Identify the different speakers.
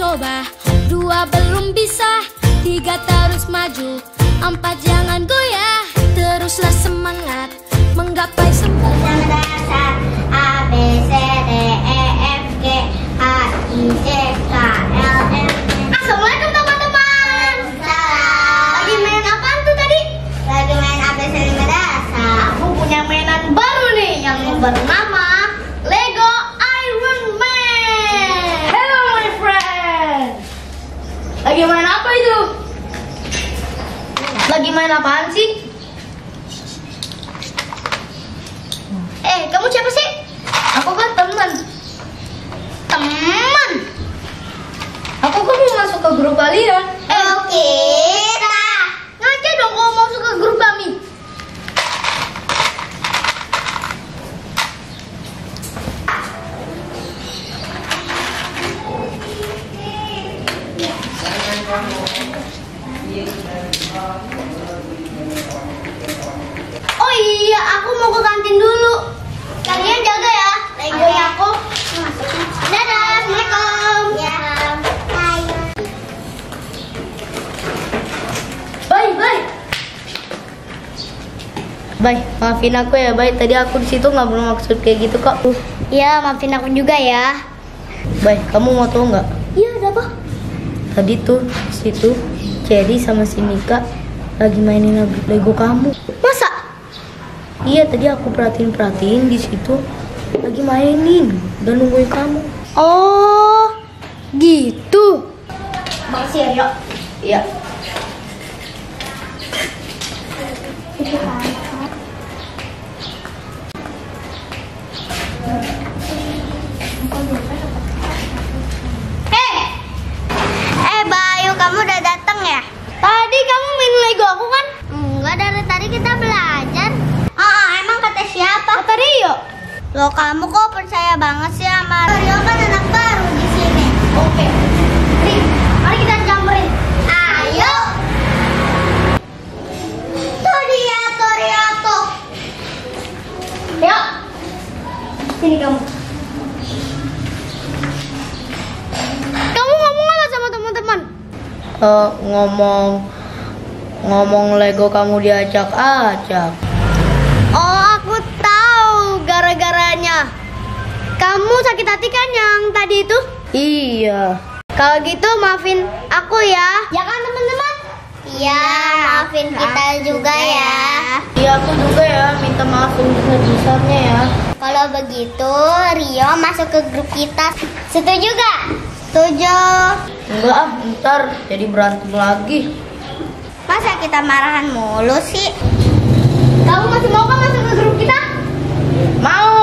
Speaker 1: coba. 2 belum bisa, 3 terus maju, 4 jangan goyah, teruslah semangat menggapai semua.
Speaker 2: Dasar A B C D E F G H I J K L M N. Assalamualaikum teman-teman. Lagi main apaan tuh tadi? Lagi main ABC 5 dasar. Aku punya mainan baru nih yang bernama Lego Iron Man.
Speaker 3: Hello my friend. Lagi main apa itu? Lagi main apaan sih?
Speaker 2: Kamu siapa sih?
Speaker 3: Aku kan teman.
Speaker 2: Teman.
Speaker 3: Aku kan mau masuk ke grup kalian.
Speaker 2: Oke.
Speaker 3: Ngajak dong kalau mau masuk ke grup kami.
Speaker 2: Oh iya, aku mau ke kantin dulu. Kalian jaga ya. Legonya aku. Dadah, Assalamualaikum. Ya. Bye.
Speaker 3: Bye, maafin aku ya, Bye. Tadi aku di situ nggak bermaksud kayak gitu kok.
Speaker 2: Ya, maafin aku juga ya.
Speaker 3: Bye, kamu mau tahu nggak?
Speaker 2: Iya, ada apa?
Speaker 3: Tadi tuh di situ Cherry sama si Mika lagi mainin Lego kamu.
Speaker 2: Masa?
Speaker 3: Iya, tadi aku perhatiin di situ lagi mainin dan nungguin kamu.
Speaker 2: Oh, gitu. Bang Sirio.
Speaker 3: Iya.
Speaker 2: Bayu, kamu udah datang ya? Tadi kamu main Lego aku kan? Enggak, dari tadi kita belajar. Emang kata siapa? Kata Rio. Loh, kamu kok percaya banget sih sama Rio? Kan anak baru di sini. Oke. Rio, mari kita samperin. Ayo. Tuh dia, Rio tuh. Rio. Sini kamu. Kamu ngomong apa sama teman-teman?
Speaker 3: Ngomong Lego kamu diajak.
Speaker 2: Oh, aku tahu gara-garanya. Kamu sakit hati kan yang tadi itu?
Speaker 3: Iya.
Speaker 2: Kalau gitu maafin aku ya. Ya kan teman-teman? Iya, maafin kita juga ya.
Speaker 3: Iya, aku juga ya, minta maaf sebesar-besarnya ya.
Speaker 2: Kalau begitu, Rio masuk ke grup kita. Setuju gak? Setuju.
Speaker 3: Enggak, ntar jadi berantem lagi.
Speaker 2: Masa kita marahan mulu sih? Kamu masih mau kan masuk ke grup kita?
Speaker 3: Mau.